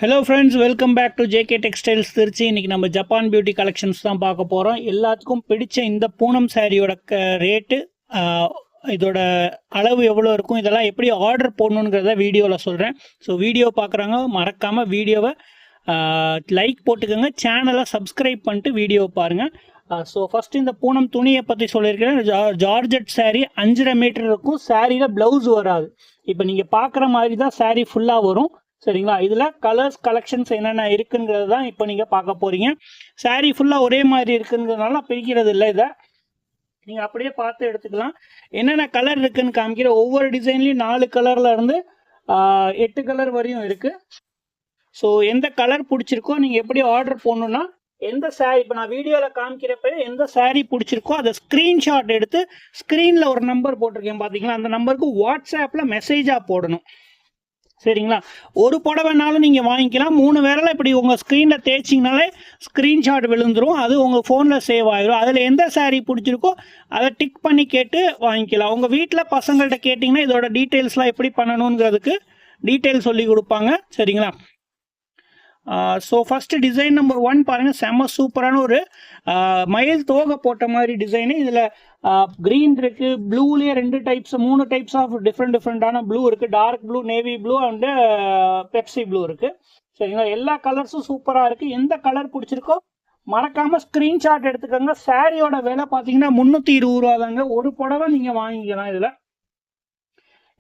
Hello friends, welcome back to JK textiles Trichy. இன்றைக்கி நம்ம Japan beauty collections தான் பார்க்க போகிறோம். எல்லாத்துக்கும் பிடிச்ச இந்த பூனம் சாரியோட ரேட்டு, இதோட அளவு எவ்வளோ இருக்கும், இதெல்லாம் எப்படி ஆர்டர் போடணுங்கிறத வீடியோவில் சொல்கிறேன். ஸோ வீடியோ பார்க்குறாங்க மறக்காமல் வீடியோவை லைக் போட்டுக்கோங்க, சேனலை சப்ஸ்கிரைப் பண்ணிட்டு வீடியோ பாருங்கள். ஸோ ஃபஸ்ட்டு இந்த பூனம் துணியை பற்றி சொல்லியிருக்கிறேன். ஜார்ஜெட் சாரீ 5.5 மீட்டர் இருக்கும். சாரியில் ப்ளவுஸ் வராது. இப்போ நீங்கள் பார்க்குற மாதிரி தான் சாரீ ஃபுல்லாக வரும். சரிங்களா? இதில் கலர்ஸ் கலெக்ஷன்ஸ் என்னென்ன இருக்குங்கிறது தான் இப்போ நீங்கள் பார்க்க போகிறீங்க. சாரீ ஃபுல்லாக ஒரே மாதிரி இருக்குங்கிறதுனால பிரிக்கிறது இல்லை. இதை நீங்கள் அப்படியே பார்த்து எடுத்துக்கலாம். என்னென்ன கலர் இருக்குதுன்னு காமிக்கிற. ஒவ்வொரு டிசைன்லேயும் 4 கலரில் இருந்து 8 கலர் வரையும் இருக்குது. ஸோ எந்த கலர் பிடிச்சிருக்கோ நீங்கள் எப்படி ஆர்டர் போடணுன்னா, எந்த சாரீ இப்போ நான் வீடியோவில் காமிக்கிறப்ப எந்த சாரீ பிடிச்சிருக்கோ அதை ஸ்க்ரீன்ஷாட் எடுத்து ஸ்க்ரீனில் ஒரு நம்பர் போட்டிருக்கேன் பார்த்தீங்களா, அந்த நம்பருக்கு வாட்ஸ்அப்பில் மெசேஜாக போடணும். சரிங்களா? ஒரு புடவைனாலும் நீங்கள் வாங்கிக்கலாம். 3 விரலை இப்படி உங்கள் ஸ்க்ரீனில் தேய்ச்சிங்கனாலே ஸ்க்ரீன்ஷாட் விழுந்துடும். அது உங்கள் ஃபோனில் சேவ் ஆகிடும். அதில் எந்த சாரீ பிடிச்சிருக்கோ அதை டிக் பண்ணி கேட்டு வாங்கிக்கலாம். உங்கள் வீட்டில் பசங்கள்கிட்ட கேட்டிங்கன்னா இதோட டீட்டெயில்ஸ்லாம் எப்படி பண்ணணுங்கிறதுக்கு டீட்டெயில் சொல்லி கொடுப்பாங்க. சரிங்களா? ஸோ ஃபஸ்ட்டு டிசைன் நம்பர் 1 பாருங்கள். செம்ம சூப்பரான ஒரு மயில் தோகை போட்ட மாதிரி டிசைனு. இதில் க்ரீன் இருக்குது, ப்ளூலேயே 2 டைப்ஸ் 3 டைப்ஸ் ஆஃப் டிஃப்ரெண்டான ப்ளூ இருக்குது. Dark blue, navy blue and Pepsi blue இருக்குது. சரிங்களா? எல்லா கலர்ஸும் சூப்பராக இருக்குது. எந்த கலர் பிடிச்சிருக்கோ மறக்காமல் ஸ்க்ரீன்ஷாட் எடுத்துக்கோங்க. சாரியோட விலை பார்த்தீங்கன்னா 320 ரூபா தாங்க. ஒரு புடவை நீங்கள் வாங்கிக்கலாம். இதில்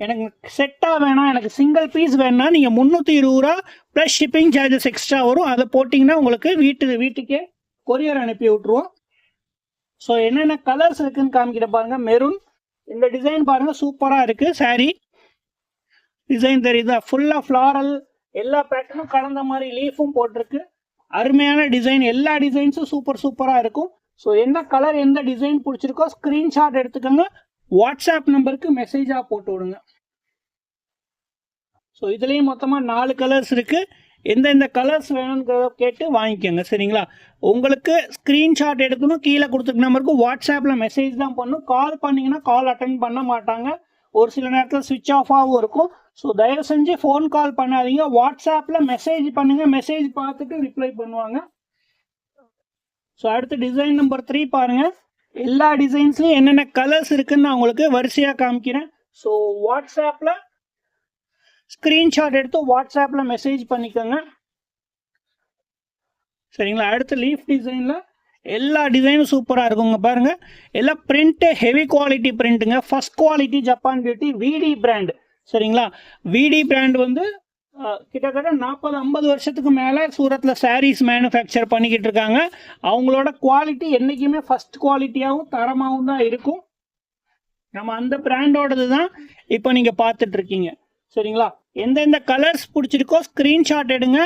எனக்கு செட்டாக வேணாம், எனக்கு சிங்கிள் பீஸ் வேணும்னா நீங்கள் 320 ரூபா ப்ளஸ் ஷிப்பிங் சார்ஜஸ் எக்ஸ்ட்ரா வரும். அதை போட்டிங்கன்னா உங்களுக்கு வீட்டுக்கே கொரியர் அனுப்பி விட்ருவோம். ஸோ என்னென்ன கலர்ஸ் இருக்குதுன்னு காமிக்கிற பாருங்கள். மெரூன், இந்த டிசைன் பாருங்கள் சூப்பராக இருக்குது. சாரீ டிசைன் தெரியுதா? ஃபுல்லாக ஃப்ளாரல், எல்லா பேட்டர்னும் கலந்த மாதிரி லீஃபும் போட்டிருக்கு. அருமையான டிசைன். எல்லா டிசைன்ஸும் சூப்பராக இருக்கும். ஸோ எந்த கலர் எந்த டிசைன் பிடிச்சிருக்கோ ஸ்க்ரீன்ஷாட் எடுத்துக்கோங்க, வாட்ஸ்அப் நம்பருக்கு மெசேஜாக போட்டு விடுங்க. ஸோ இதுலேயும் மொத்தமாக 4 கலர்ஸ் இருக்குது. எந்தெந்த கலர்ஸ் வேணுங்கிறத கேட்டு வாங்கிக்கோங்க. சரிங்களா? உங்களுக்கு ஸ்க்ரீன்ஷாட் எடுக்கணும், கீழே கொடுத்துருக்க நம்பருக்கு வாட்ஸ்அப்பில் மெசேஜ் தான் பண்ணணும். கால் பண்ணிங்கன்னா கால் அட்டன் பண்ண மாட்டாங்க. ஒரு சில நேரத்தில் ஸ்விட்ச் ஆஃபாகவும் இருக்கும். ஸோ தயவு செஞ்சு ஃபோன் கால் பண்ணாதீங்க, வாட்ஸ்அப்பில் மெசேஜ் பண்ணுங்கள். மெசேஜ் பார்த்துட்டு ரிப்ளை பண்ணுவாங்க. ஸோ அடுத்து டிசைன் நம்பர் 3 பாருங்கள். எல்லா டிசைன்ஸ்லையும் என்னென்ன கலர்ஸ் இருக்குதுன்னு நான் உங்களுக்கு வரிசையாக காமிக்கிறேன். ஸோ வாட்ஸ்அப்பில் ஸ்க்ரீன்ஷாட் எடுத்து வாட்ஸ்அப்பில் மெசேஜ் பண்ணிக்கோங்க. சரிங்களா? அடுத்து லீஃப் டிசைனில் எல்லா டிசைனும் சூப்பராக இருக்குங்க. பாருங்கள், எல்லாம் பிரிண்ட்டு ஹெவி குவாலிட்டி பிரிண்ட்டுங்க. First quality Japan beauty VD brand. சரிங்களா? விடி பிராண்ட் வந்து கிட்டத்தட்ட 40-50 வருஷத்துக்கு மேலே சூரத்தில் சாரீஸ் மேனுஃபேக்சர் பண்ணிக்கிட்டு இருக்காங்க. அவங்களோட குவாலிட்டி என்றைக்குமே ஃபஸ்ட் குவாலிட்டியாகவும் தரமாகவும் தான் இருக்கும். நம்ம அந்த பிராண்டோடது தான் இப்போ நீங்கள் பார்த்துட்ருக்கீங்க. சரிங்களா? எந்தெந்த கலர்ஸ் பிடிச்சிருக்கோ ஸ்க்ரீன்ஷாட் எடுங்க.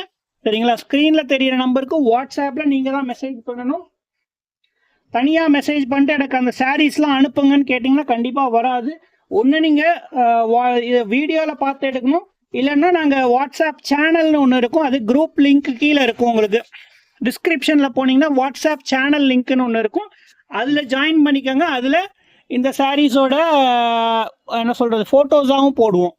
சரிங்களா? ஸ்க்ரீனில் தெரிகிற நம்பருக்கு வாட்ஸ்அப்பில் நீங்கள் தான் மெசேஜ் பண்ணணும். தனியாக மெசேஜ் பண்ணிட்டு எனக்கு அந்த சாரீஸ்லாம் அனுப்புங்கன்னு கேட்டிங்கன்னா கண்டிப்பாக வராது. ஒன்று நீங்கள் வீடியோவில் பார்த்து எடுக்கணும், இல்லைன்னா நாங்கள் வாட்ஸ்அப் சேனல்னு ஒன்று இருக்கும். அது குரூப் லிங்க் கீழே இருக்கும். உங்களுக்கு டிஸ்கிரிப்ஷனில் போனீங்கன்னா வாட்ஸ்அப் சேனல் லிங்க்னு ஒன்று இருக்கும். அதில் ஜாயின் பண்ணிக்கோங்க. அதில் இந்த சாரீஸோட என்ன சொல்கிறது ஃபோட்டோஸாகவும் போடுவோம்.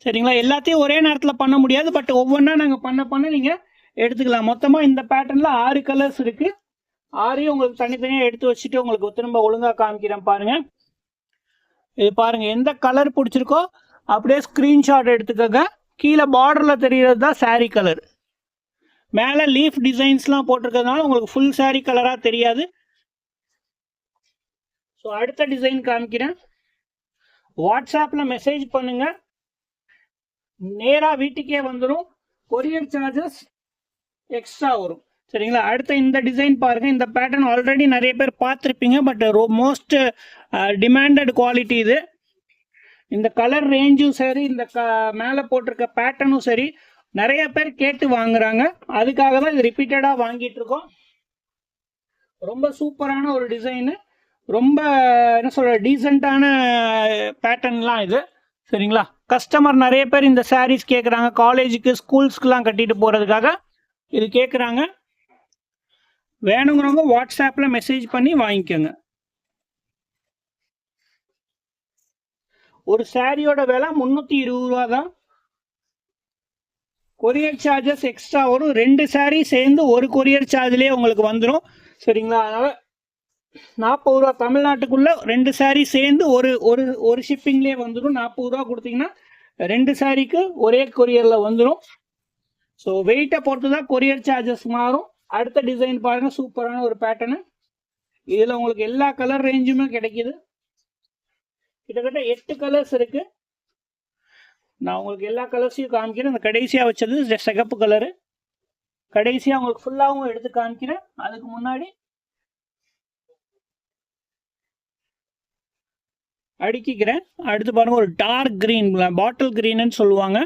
சரிங்களா? எல்லாத்தையும் ஒரே நேரத்தில் பண்ண முடியாது, பட் ஒவ்வொன்றா நாங்கள் பண்ண நீங்கள் எடுத்துக்கலாம். மொத்தமாக இந்த பேட்டர்னில் 6 கலர்ஸ் இருக்குது. 6 உங்களுக்கு தனித்தனியாக எடுத்து வச்சுட்டு உங்களுக்கு திரும்ப ஒழுங்காக காமிக்கிறேன் பாருங்கள். இது பாருங்கள், எந்த கலர் பிடிச்சிருக்கோ அப்படியே ஸ்க்ரீன்ஷாட் எடுத்துக்கோங்க. கீழே பார்டரில் தெரிகிறது தான் சாரீ கலர். மேலே லீஃப் டிசைன்ஸ்லாம் போட்டிருக்கிறதுனால உங்களுக்கு ஃபுல் சாரீ கலராக தெரியாது. ஸோ அடுத்த டிசைன் காமிக்கிறேன். வாட்ஸ்அப்பில் மெசேஜ் பண்ணுங்கள், நேராக வீட்டுக்கே வந்துடும். கொரியர் சார்ஜஸ் எக்ஸ்ட்ரா வரும். சரிங்களா? அடுத்த இந்த டிசைன் பாருங்கள். இந்த பேட்டர்ன் ஆல்ரெடி நிறைய பேர் பார்த்துருப்பீங்க, பட் மோஸ்ட் டிமாண்டட் குவாலிட்டி இது. இந்த கலர் ரேஞ்சும் சரி, இந்த மேலே போட்டிருக்க பேட்டர்னும் சரி, நிறைய பேர் கேட்டு வாங்குறாங்க. அதுக்காக தான் இது ரிப்பீட்டடாக வாங்கிட்டு இருக்கோம். ரொம்ப சூப்பரான ஒரு டிசைனு, ரொம்ப என்ன சொல்ற டீசெண்டான பேட்டர்ன்லாம் இது. சரிங்களா? கஸ்டமர் நிறைய பேர் இந்த சாரீஸ் கேட்குறாங்க. காலேஜுக்கு ஸ்கூல்ஸ்க்குலாம் கட்டிட்டு போகிறதுக்காக இது கேட்குறாங்க. வேணுங்கிறவங்க வாட்ஸ்அப்பில் மெசேஜ் பண்ணி வாங்கிக்கோங்க. ஒரு சாரியோட விலை 320 ரூபா தான். கொரியர் சார்ஜஸ் எக்ஸ்ட்ரா வரும். 2 சாரீ சேர்ந்து ஒரு கொரியர் சார்ஜ்லேயே உங்களுக்கு வந்துடும். சரிங்களா? அதனால் 40 ரூபா தமிழ்நாட்டுக்குள்ளே 2 சாரீ சேர்ந்து ஒரு ஒரு ஒரு ஷிப்பிங்லேயே வந்துடும். 40 ரூபா கொடுத்தீங்கன்னா 2 சாரீக்கு ஒரே கொரியரில் வந்துடும். ஸோ வெயிட்டை பொறுத்து தான் கொரியர் சார்ஜஸ் மாறும். அடுத்த டிசைன் பாருங்கள், சூப்பரான ஒரு பேட்டர்னு. இதில் உங்களுக்கு எல்லா கலர் ரேஞ்சுமே கிடைக்கிது. கிட்டத்தட்ட 8 கலர்ஸ் இருக்குது. நான் உங்களுக்கு எல்லா கலர்ஸையும் காமிக்கிறேன். இந்த கடைசியாக வச்சது சிகப்பு கலரு. கடைசியாக உங்களுக்கு ஃபுல்லாகவும் எடுத்து காமிக்கிறேன். அதுக்கு முன்னாடி அடுக்கிக்கிறேன். அடுத்து பாருங்கள், ஒரு டார்க் க்ரீன், பாட்டில் க்ரீன்னு சொல்லுவாங்க.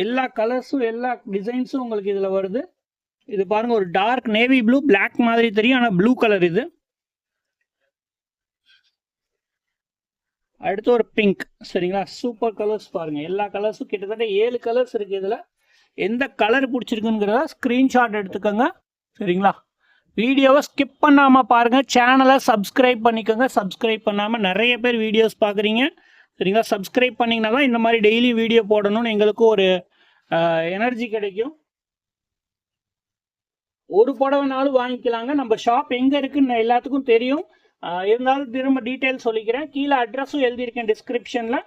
எல்லா கலர்ஸும் எல்லா டிசைன்ஸும் உங்களுக்கு இதில் வருது. இது பாருங்கள், ஒரு டார்க் நேவி ப்ளூ, பிளாக் மாதிரி தெரியும், ஆனால் ப்ளூ கலர் இது. அடுத்து ஒரு பிங்க். சரிங்களா? சூப்பர் கலர்ஸ் பாருங்கள். எல்லா கலர்ஸும் கிட்டத்தட்ட 7 கலர்ஸ் இருக்குது. இதில் எந்த கலர் பிடிச்சிருக்குங்கிறத ஸ்க்ரீன்ஷாட் எடுத்துக்கோங்க. சரிங்களா? வீடியோவை ஸ்கிப் பண்ணாமல் பாருங்கள். சேனலை சப்ஸ்கிரைப் பண்ணிக்கோங்க. சப்ஸ்கிரைப் பண்ணாமல் நிறைய பேர் வீடியோஸ் பார்க்குறீங்க. சரிங்களா? சப்ஸ்கிரைப் பண்ணிங்கன்னா தான் இந்த மாதிரி டெய்லி வீடியோ போடணும்னு எங்களுக்கு ஒரு எனர்ஜி கிடைக்கும். ஒரு புடவைனாலும் வாங்கிக்கலாங்க. நம்ம ஷாப் எங்கே இருக்குன்னு எல்லாத்துக்கும் தெரியும். இருந்தாலும் திரும்ப டீட்டெயில் சொல்லிக்கிறேன். கீழே அட்ரஸும் எழுதியிருக்கேன் டிஸ்கிரிப்ஷனில்.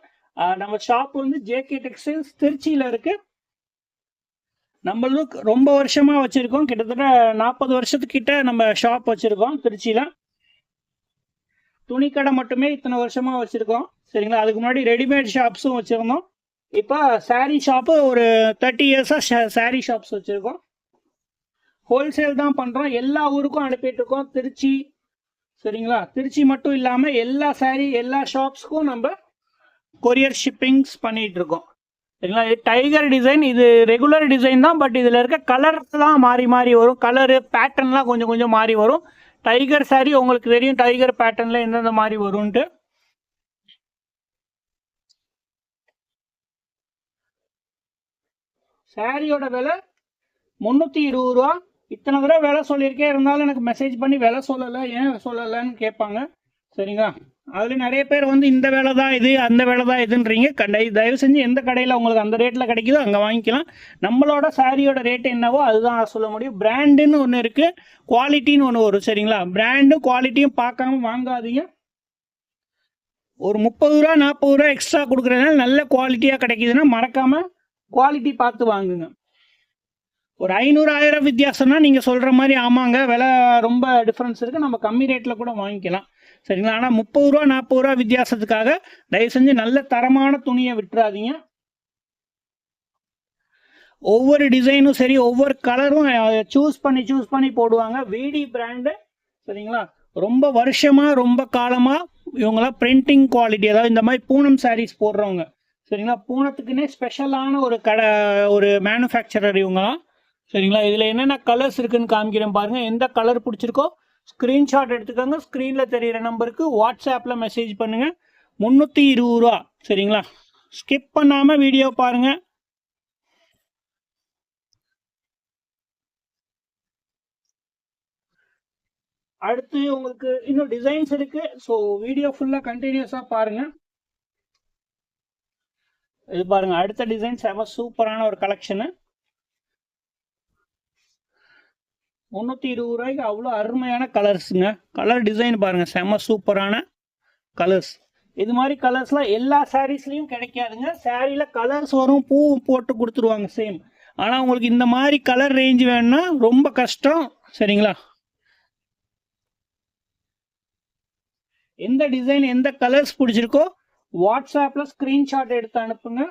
நம்ம ஷாப் வந்து ஜேகே டெக்ஸ்டைல்ஸ் திருச்சியில் இருக்குது. நம்மளுக்கு ரொம்ப வருஷமாக வச்சுருக்கோம். கிட்டத்தட்ட 40 வருஷத்துக்கிட்ட நம்ம ஷாப் வச்சுருக்கோம் திருச்சியில். துணிக்கடை மட்டுமே இத்தனை வருஷமாக வச்சுருக்கோம். சரிங்களா? அதுக்கு முன்னாடி ரெடிமேட் ஷாப்ஸும் வச்சுருந்தோம். இப்போ சாரீ ஷாப்பு ஒரு 30 இயர்ஸாக சாரீ ஷாப்ஸ் வச்சுருக்கோம். ஹோல்சேல் தான் பண்ணுறோம். எல்லா ஊருக்கும் அனுப்பிட்டுருக்கோம். திருச்சி. சரிங்களா? திருச்சி மட்டும் இல்லாமல் எல்லா சாரீ எல்லா ஷாப்ஸ்க்கும் நம்ம கொரியர் ஷிப்பிங்ஸ் பண்ணிகிட்ருக்கோம். சரிங்களா? இது டைகர் டிசைன். இது ரெகுலர் டிசைன் தான். பட் இதில் இருக்க கலர்ஸ் தான் மாறி மாறி வரும். கலரு பேட்டர்ன்லாம் கொஞ்சம் கொஞ்சம் மாறி வரும். டைகர் சாரீ உங்களுக்கு தெரியும், டைகர் பேட்டர்னில் எந்தெந்த மாதிரி வரும்ன்ட்டு. சாரியோட விலை 320 ரூபா. இத்தனை தடவை விலை சொல்லியிருக்கே, இருந்தாலும் எனக்கு மெசேஜ் பண்ணி விலை சொல்லலை, ஏன் சொல்லலைன்னு கேட்பாங்க. சரிங்களா? அதில் நிறைய பேர் வந்து இந்த வேலை தான் இது, அந்த வேலை தான் இதுன்றீங்க. தயவு செஞ்சு எந்த கடையில் உங்களுக்கு அந்த ரேட்டில் கிடைக்குதோ அங்கே வாங்கிக்கலாம். நம்மளோட சாரியோட ரேட் என்னவோ அதுதான் சொல்ல முடியும். பிராண்டுன்னு ஒன்று இருக்குது, குவாலிட்டின்னு ஒன்று வரும். சரிங்களா? பிராண்டும் குவாலிட்டியும் பார்க்காம வாங்காதீங்க. ஒரு 30 ரூபா 40 ரூபா எக்ஸ்ட்ரா கொடுக்குறதுனால நல்ல குவாலிட்டியாக கிடைக்குதுன்னா மறக்காமல் குவாலிட்டி பார்த்து வாங்குங்க. ஒரு 500 1000 வித்தியாசம்னா நீங்கள் சொல்கிற மாதிரி ஆமாங்க விலை ரொம்ப டிஃப்ரென்ஸ் இருக்குது, நம்ம கம்மி ரேட்டில் கூட வாங்கிக்கலாம். சரிங்களா? ஆனால் 30 ரூபா 40 ரூபா வித்தியாசத்துக்காக தயவு செஞ்சு நல்ல தரமான துணியை விட்டுறாதீங்க. ஒவ்வொரு டிசைனும் சரி, ஒவ்வொரு கலரும் சூஸ் பண்ணி போடுவாங்க. விடி பிராண்டு. சரிங்களா? ரொம்ப வருஷமாக ரொம்ப காலமாக இவங்களாம் பிரிண்டிங் குவாலிட்டி, அதாவது இந்த மாதிரி பூனம் சாரீஸ் போடுறவங்க. சரிங்களா? பூனத்துக்குன்னே ஸ்பெஷலான ஒரு மேனுஃபேக்சரர் இவங்களாம். சரிங்களா? இதில் என்னென்ன கலர்ஸ் இருக்குதுன்னு காமிக்கிறேன் பாருங்கள். எந்த கலர் பிடிச்சிருக்கோ ஸ்க்ரீன்ஷாட் எடுத்துக்கோங்க. ஸ்க்ரீனில் தெரிகிற நம்பருக்கு வாட்ஸ்அப்பில் மெசேஜ் பண்ணுங்கள். 320 ரூபா. சரிங்களா? ஸ்கிப் பண்ணாமல் வீடியோ பாருங்கள். அடுத்து உங்களுக்கு இன்னும் டிசைன்ஸ் இருக்குது. ஸோ வீடியோ ஃபுல்லாக கண்டினியூஸாக பாருங்கள். இது பாருங்கள், அடுத்த டிசைன் செம சூப்பரான ஒரு கலெக்ஷனு. 320 ரூபாய்க்கு அவ்வளோ அருமையான கலர்ஸுங்க. கலர் டிசைன் பாருங்கள், செம சூப்பரான கலர்ஸ். இது மாதிரி கலர்ஸ்லாம் எல்லா சாரீஸ்லேயும் கிடைக்காதுங்க. சாரியில் கலர்ஸ் வரும், பூ போட்டு கொடுத்துருவாங்க சேம். ஆனால் உங்களுக்கு இந்த மாதிரி கலர் ரேஞ்ச் வேணும்னா ரொம்ப கஷ்டம். சரிங்களா? எந்த டிசைன் எந்த கலர்ஸ் பிடிச்சிருக்கோ வாட்ஸ்அப்பில் ஸ்க்ரீன்ஷாட் எடுத்து அனுப்புங்க.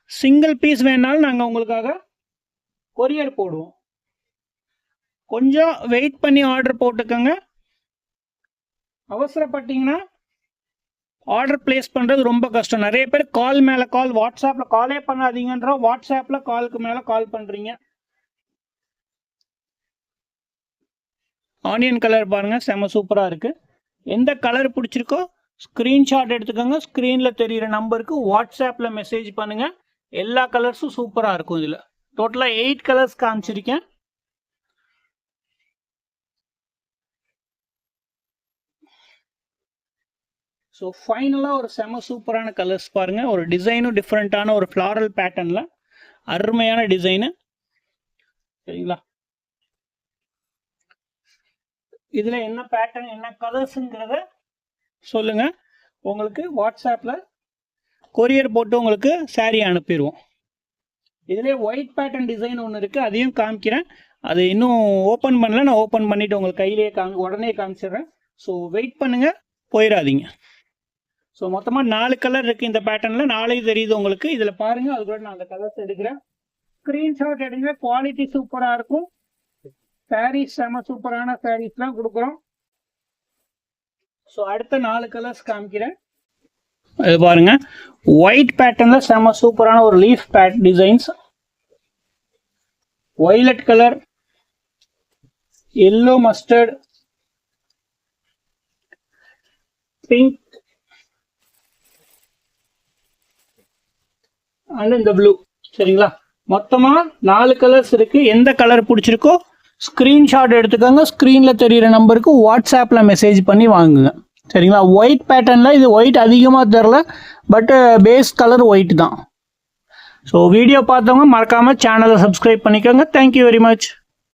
சிங்கிள் பீஸ் வேணாலும் நாங்கள் உங்களுக்காக கொரியர் போடுவோம். கொஞ்சம் வெயிட் பண்ணி ஆர்டர் போட்டுக்கோங்க. அவசரப்பட்டீங்கன்னா ஆர்டர் பிளேஸ் பண்ணுறது ரொம்ப கஷ்டம். நிறைய பேர் கால் மேலே கால், வாட்ஸ்அப்பில் காலே பண்ணாதீங்கன்ற வாட்ஸ்அப்பில் காலுக்கு மேலே கால் பண்ணுறீங்க. ஆனியன் கலர் பாருங்கள், செம சூப்பராக இருக்குது. எந்த கலர் பிடிச்சிருக்கோ ஸ்க்ரீன்ஷாட் எடுத்துக்கோங்க. ஸ்க்ரீனில் தெரிகிற நம்பருக்கு வாட்ஸ்அப்பில் மெசேஜ் பண்ணுங்கள். எல்லா கலர்ஸும் சூப்பராக இருக்கும். இதில் டோட்டலாக 8 கலர்ஸ் காமிச்சிருக்கேன். ஸோ ஃபைனலாக ஒரு செம சூப்பரான கலர்ஸ் பாருங்கள். ஒரு டிசைனும் டிஃப்ரெண்ட்டான ஒரு ஃப்ளாரல் பேட்டர்னில் அருமையான டிசைனு. சரிங்களா? இதில் என்ன பேட்டர்ன் என்ன கலர்ஸுங்கிறத சொல்லுங்கள். உங்களுக்கு வாட்ஸ்அப்பில் கொரியர் போட்டு உங்களுக்கு சாரீ அனுப்பிடுவோம். இதிலே ஒயிட் பேட்டர்ன் டிசைன் ஒன்று இருக்குது, அதையும் காமிக்கிறேன். அது இன்னும் ஓப்பன் பண்ணல, நான் ஓப்பன் பண்ணிவிட்டு உங்களுக்கு கையிலேயே உடனே காமிச்சிடுறேன். ஸோ வெயிட் பண்ணுங்கள், போயிடாதீங்க. ஸோ மொத்தமாக 4 கலர் இருக்குது இந்த பேட்டர்னில். 4 தெரியுது உங்களுக்கு. இதில் பாருங்கள், அது கூட நான் அந்த கலர்ஸ் எடுக்கிறேன். ஸ்க்ரீன்ஷாட் எடுங்க. குவாலிட்டி சூப்பராக இருக்கும். சாரீஸ் செம சூப்பரான சாரீஸ்லாம் கொடுக்குறோம். ஸோ அடுத்த 4 கலர்ஸ் காமிக்கிறேன். இது பாருங்க, ஒயிட் பேட்டர்ன்ல செம சூப்பரான ஒரு leaf pad designs. Violet colour, yellow mustard, pink and இந்த ப்ளூ. சரிங்களா? மொத்தமா 4 கலர்ஸ் இருக்கு. எந்த கலர் பிடிச்சிருக்கோ ஸ்கிரீன்ஷாட் எடுத்துக்கோங்க. ஸ்க்ரீன்ல தெரியிற நம்பருக்கு வாட்ஸ்அப்ல மெசேஜ் பண்ணி வாங்குங்க. சரிங்களா? ஒயிட் பேட்டர்னில் இது ஒயிட் அதிகமாக தெரில, பட்டு பேஸ் கலர் ஒயிட் தான். ஸோ வீடியோ பார்த்தவங்க மறக்காமல் சேனலை சப்ஸ்கிரைப் பண்ணிக்கோங்க. Thank you very much.